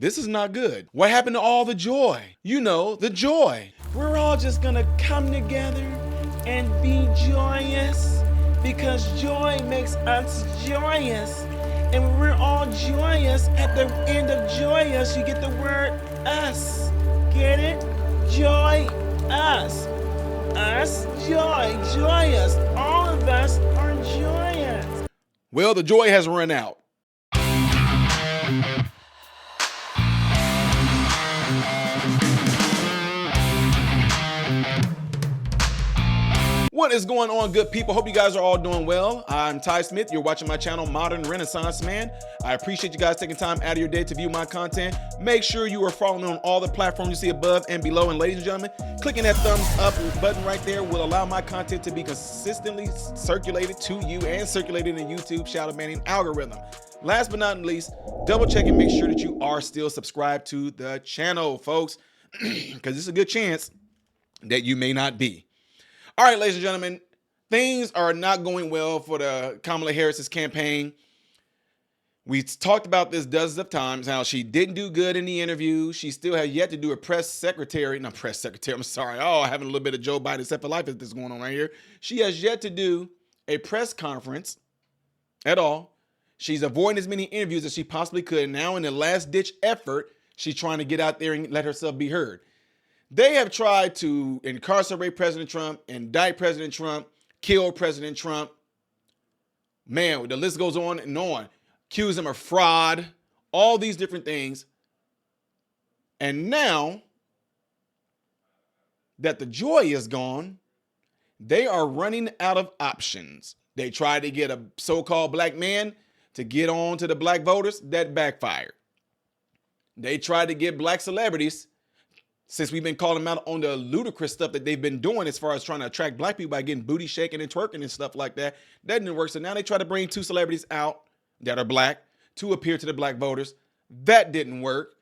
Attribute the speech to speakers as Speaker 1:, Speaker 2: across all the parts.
Speaker 1: this is not good. What happened to all the joy? You know, the joy. We're all just gonna come together and be joyous because joy makes us joyous. And when we're all joyous, at the end of joyous, you get the word us. Get it? Joy, us. Us, joy, joyous. All of us are joyous. Well, the joy has run out. What is going on, good people? Hope you guys are all doing well. I'm Ty Smith. You're watching my channel, Modern Renaissance Man. I appreciate you guys taking time out of your day to view my content. Make sure you are following me on all the platforms you see above and below. And ladies and gentlemen, clicking that thumbs up button right there will allow my content to be consistently circulated to you and circulated in YouTube shadow banning algorithm. Last but not least, double check and make sure that you are still subscribed to the channel, folks, because it's a good chance that you may not be. All right, ladies and gentlemen, things are not going well for the Kamala Harris's campaign. We talked about this dozens of times, how she didn't do good in the interview. She still has yet to do a I'm sorry. Oh, having a little bit of Joe Biden set for life is this going on right here. She has yet to do a press conference at all. She's avoiding as many interviews as she possibly could. Now in the last ditch effort, she's trying to get out there and let herself be heard. They have tried to incarcerate President Trump, indict President Trump, kill President Trump. Man, the list goes on and on. Accuse him of fraud, all these different things. And now that the joy is gone, they are running out of options. They tried to get a so-called black man to get on to the black voters. That backfired. They tried to get black celebrities, since we've been calling them out on the ludicrous stuff that they've been doing as far as trying to attract black people by getting booty shaking and twerking and stuff like that. That didn't work. So now they try to bring two celebrities out that are black to appear to the black voters. That didn't work.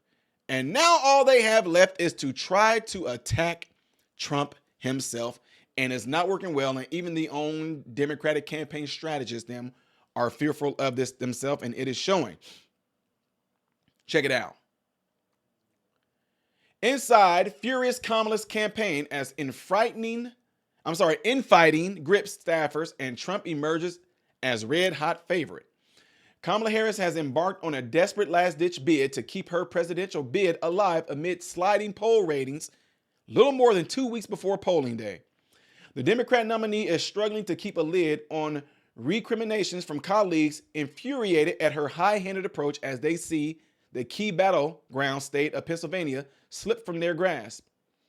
Speaker 1: And now all they have left is to try to attack Trump himself. And it's not working well. And even the own Democratic campaign strategists, them, are fearful of this themselves. And it is showing. Check it out. Inside furious Kamala's campaign as infighting grips staffers and Trump emerges as red hot favorite. Kamala Harris has embarked on a desperate last-ditch bid to keep her presidential bid alive amid sliding poll ratings little more than 2 weeks before polling day. The Democrat nominee is struggling to keep a lid on recriminations from colleagues infuriated at her high-handed approach as they see the key battleground state of Pennsylvania slip from their grasp.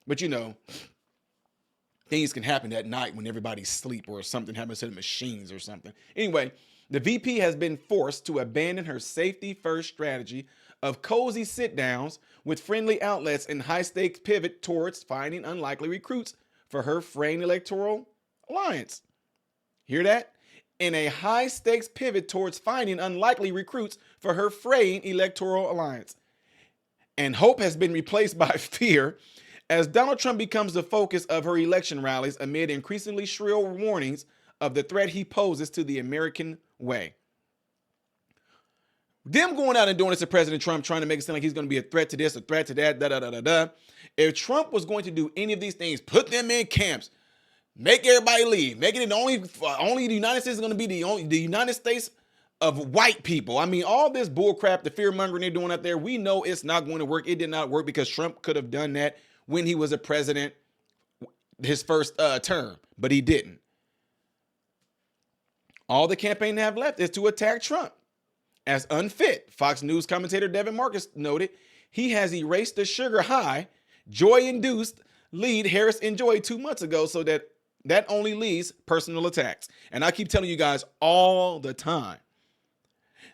Speaker 1: But you know, things can happen at night when everybody's asleep or something happens to the machines or something. Anyway, the VP has been forced to abandon her safety-first strategy of cozy sit-downs with friendly outlets and high-stakes pivot towards finding unlikely recruits for her fraying electoral alliance. Hear that? In a high-stakes pivot towards finding unlikely recruits for her fraying electoral alliance. And hope has been replaced by fear as Donald Trump becomes the focus of her election rallies amid increasingly shrill warnings of the threat he poses to the American way. Them going out and doing this to President Trump, trying to make it sound like he's going to be a threat to this, a threat to that, If Trump was going to do any of these things, put them in camps, make everybody leave, make it only the United States is going to be the United States of white people. I mean, all this bull crap, the fear mongering they're doing out there, we know it's not going to work. It did not work because Trump could have done that when he was a president, his first term, but he didn't. All the campaign have left is to attack Trump as unfit. Fox News commentator Devin Marcus noted he has erased the sugar high, joy-induced lead Harris enjoyed 2 months ago, so that only leads personal attacks. And I keep telling you guys all the time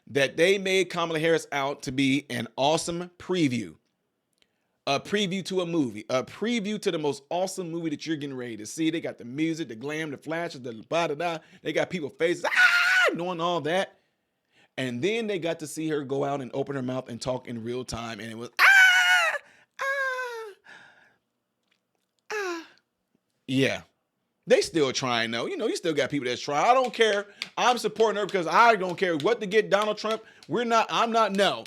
Speaker 1: that they made Kamala Harris out to be an awesome preview. A preview to a movie. A preview to the most awesome movie that you're getting ready to see. They got the music, the glam, the flashes, the ba-da-da. They got people's faces, doing all that. And then they got to see her go out and open her mouth and talk in real time. And it was, yeah. They still trying though. You know, you still got people that's trying. I don't care. I'm supporting her because I don't care what to get Donald Trump. I'm not, no.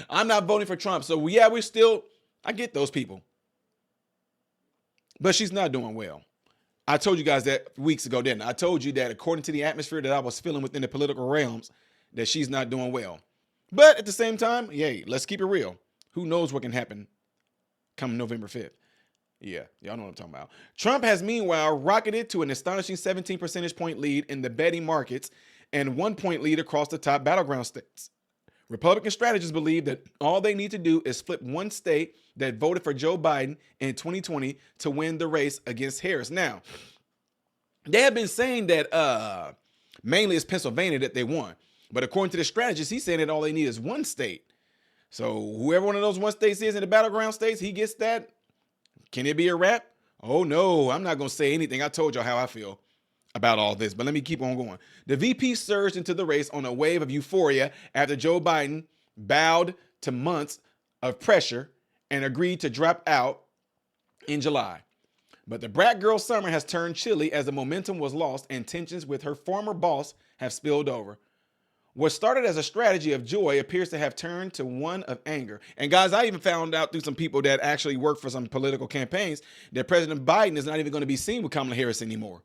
Speaker 1: I'm not voting for Trump. So yeah, I get those people. But she's not doing well. I told you guys that weeks ago, didn't I? I told you that according to the atmosphere that I was feeling within the political realms, that she's not doing well. But at the same time, yay, let's keep it real. Who knows what can happen come November 5th? Yeah, y'all know what I'm talking about. Trump has meanwhile rocketed to an astonishing 17 percentage point lead in the betting markets and 1 point lead across the top battleground states. Republican strategists believe that all they need to do is flip one state that voted for Joe Biden in 2020 to win the race against Harris. Now, they have been saying that mainly it's Pennsylvania that they won. But according to the strategist, he's saying that all they need is one state. So whoever one of those one states is in the battleground states, he gets that. Can it be a wrap? Oh, no, I'm not going to say anything. I told y'all how I feel about all this, but let me keep on going. The VP surged into the race on a wave of euphoria after Joe Biden bowed to months of pressure and agreed to drop out in July. But the brat girl summer has turned chilly as the momentum was lost and tensions with her former boss have spilled over. What started as a strategy of joy appears to have turned to one of anger. And guys, I even found out through some people that actually work for some political campaigns that President Biden is not even going to be seen with Kamala Harris anymore.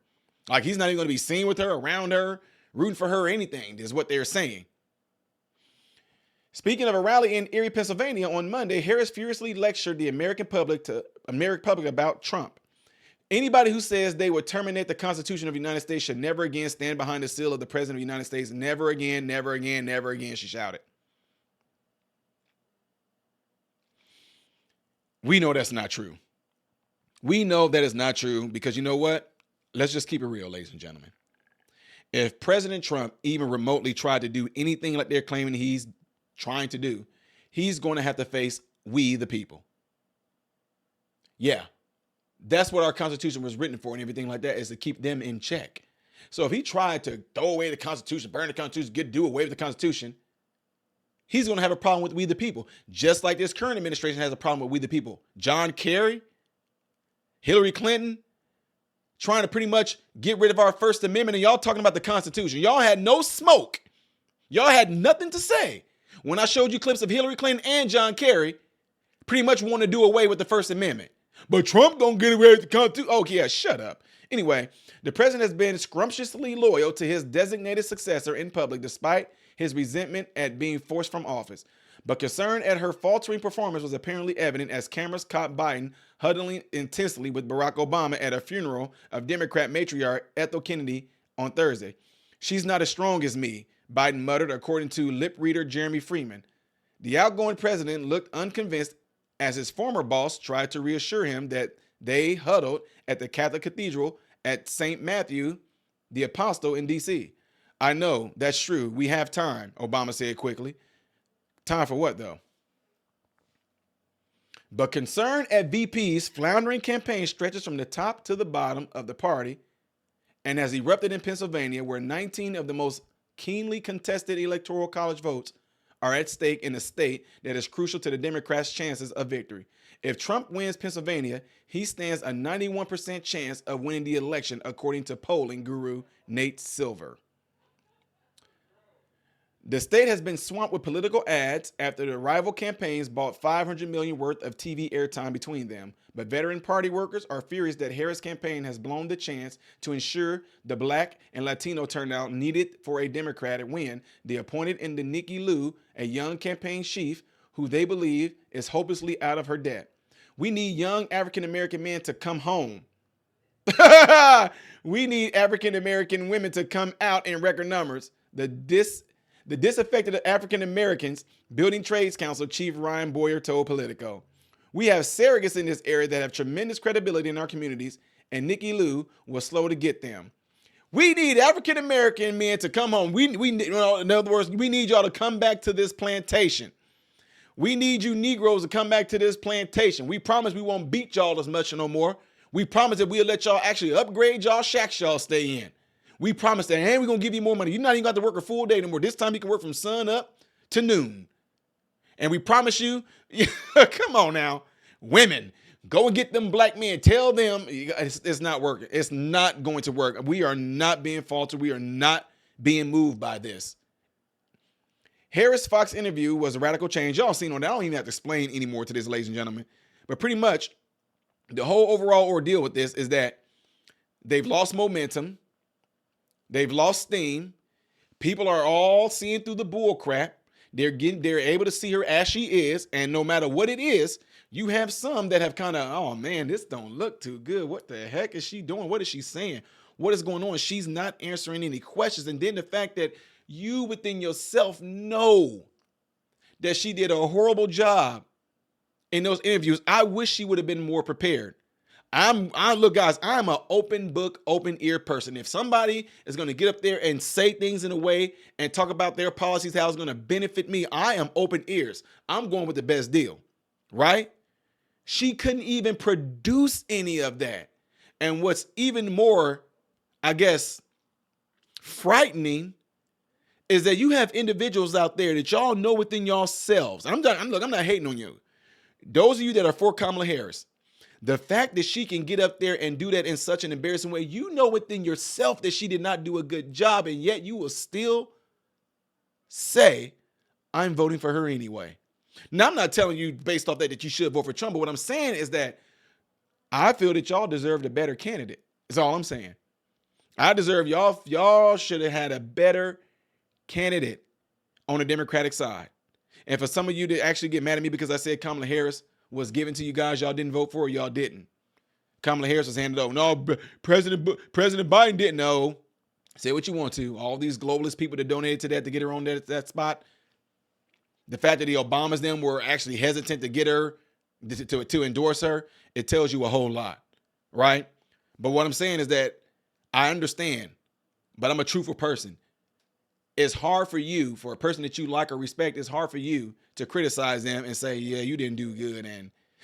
Speaker 1: Like, he's not even going to be seen with her, around her, rooting for her, or anything, is what they're saying. Speaking of a rally in Erie, Pennsylvania on Monday, Harris furiously lectured the American public about Trump. Anybody who says they would terminate the Constitution of the United States should never again stand behind the seal of the President of the United States. Never again, never again, never again, she shouted. We know that's not true. We know that is not true because you know what? Let's just keep it real, ladies and gentlemen. If President Trump even remotely tried to do anything like they're claiming he's trying to do, he's going to have to face we, the people. Yeah. That's what our Constitution was written for and everything like that, is to keep them in check. So if he tried to throw away the Constitution, burn the Constitution, do away with the Constitution, he's going to have a problem with we the people. Just like this current administration has a problem with we the people. John Kerry, Hillary Clinton, trying to pretty much get rid of our First Amendment, and y'all talking about the Constitution. Y'all had no smoke. Y'all had nothing to say. When I showed you clips of Hillary Clinton and John Kerry, pretty much want to do away with the First Amendment. But Trump gonna get away with the Constitution. Oh, yeah, shut up. Anyway, the president has been scrumptiously loyal to his designated successor in public, despite his resentment at being forced from office. But concern at her faltering performance was apparently evident as cameras caught Biden huddling intensely with Barack Obama at a funeral of Democrat matriarch Ethel Kennedy on Thursday. She's not as strong as me, Biden muttered, according to lip reader Jeremy Freeman. The outgoing president looked unconvinced as his former boss tried to reassure him that they huddled at the Catholic Cathedral at St. Matthew the Apostle in D.C. I know, that's true. We have time, Obama said quickly. Time for what, though? But concern at VP's floundering campaign stretches from the top to the bottom of the party and has erupted in Pennsylvania, where 19 of the most keenly contested electoral college votes are at stake in a state that is crucial to the Democrats' chances of victory. If Trump wins Pennsylvania, he stands a 91% chance of winning the election, according to polling guru Nate Silver. The state has been swamped with political ads after the rival campaigns bought $500 million worth of TV airtime between them. But veteran party workers are furious that Harris' campaign has blown the chance to ensure the Black and Latino turnout needed for a Democratic win. They appointed into Nikki Lou, a young campaign chief who they believe is hopelessly out of her depth. We need young African-American men to come home. We need African-American women to come out in record numbers. The disaffected African Americans Building Trades Council Chief Ryan Boyer told Politico. We have surrogates in this area that have tremendous credibility in our communities, and Nikki Lou was slow to get them. We need African American men to come home. In other words, we need y'all to come back to this plantation. We need you Negroes to come back to this plantation. We promise we won't beat y'all as much no more. We promise that we'll let y'all actually upgrade y'all shacks y'all stay in. We promise that, and we're going to give you more money. You're not even got to work a full day anymore. This time you can work from sun up to noon. And we promise you, come on now, women, go and get them black men. Tell them it's not working. It's not going to work. We are not being faltered. We are not being moved by this. Harris Fox interview was a radical change. Y'all seen on that. I don't even have to explain anymore to this, ladies and gentlemen. But pretty much the whole overall ordeal with this is that they've lost momentum. They've lost steam. People are all seeing through the bull crap. They're able to see her as she is. And no matter what it is, you have some that have kind of, oh man, this don't look too good. What the heck is she doing? What is she saying? What is going on? She's not answering any questions. And then the fact that you within yourself know that she did a horrible job in those interviews. I wish she would have been more prepared. Look, guys, I'm an open book, open ear person. If somebody is going to get up there and say things in a way and talk about their policies, how it's going to benefit me, I am open ears. I'm going with the best deal, right? She couldn't even produce any of that. And what's even more, I guess, frightening is that you have individuals out there that y'all know within yourselves. I'm not hating on you. Those of you that are for Kamala Harris, the fact that she can get up there and do that in such an embarrassing way, you know within yourself that she did not do a good job, and yet you will still say, I'm voting for her anyway. Now, I'm not telling you based off that you should vote for Trump, but what I'm saying is that I feel that y'all deserved a better candidate. That's all I'm saying. I deserve y'all should have had a better candidate on the Democratic side. And for some of you to actually get mad at me because I said Kamala Harris was given to you guys, y'all didn't vote for, y'all didn't. Kamala Harris was handed over. No, President Biden didn't. No. Say what you want to. All these globalist people that donated to that to get her on that spot. The fact that the Obamas them were actually hesitant to get her, to endorse her, it tells you a whole lot, right? But what I'm saying is that I understand, but I'm a truthful person. It's hard for you, for a person that you like or respect, it's hard for you to criticize them and say, yeah, you didn't do good.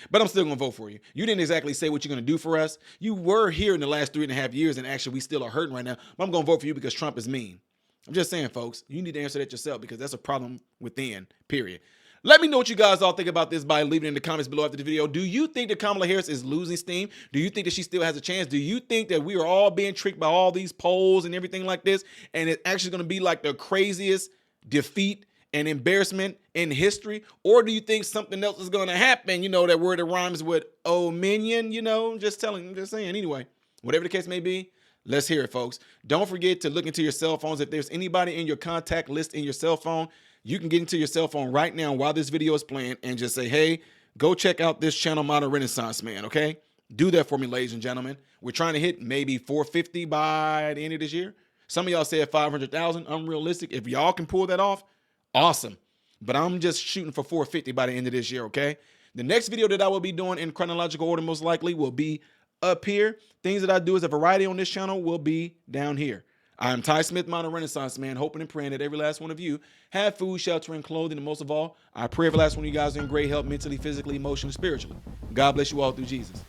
Speaker 1: But I'm still going to vote for you. You didn't exactly say what you're going to do for us. You were here in the last 3.5 years, and actually we still are hurting right now. But I'm going to vote for you because Trump is mean. I'm just saying, folks, you need to answer that yourself because that's a problem within, period. Let me know what you guys all think about this by leaving it in the comments below after the video. Do you think that Kamala Harris is losing steam? Do you think that she still has a chance? Do you think that we are all being tricked by all these polls and everything like this, and it's actually going to be like the craziest defeat and embarrassment in history? Or do you think something else is going to happen? You know, that word that rhymes with "oh minion," you know, I'm just saying. Anyway, whatever the case may be, let's hear it, folks. Don't forget to look into your cell phones. If there's anybody in your contact list in your cell phone, you can get into your cell phone right now while this video is playing and just say, hey, go check out this channel, Modern Renaissance Man, okay? Do that for me, ladies and gentlemen. We're trying to hit maybe 450 by the end of this year. Some of y'all said 500,000, unrealistic. If y'all can pull that off, awesome. But I'm just shooting for 450 by the end of this year, okay? The next video that I will be doing in chronological order most likely will be up here. Things that I do as a variety on this channel will be down here. I'm Ty Smith, Modern Renaissance Man, hoping and praying that every last one of you have food, shelter, and clothing. And most of all, I pray every last one of you guys are in great health mentally, physically, emotionally, spiritually. God bless you all through Jesus.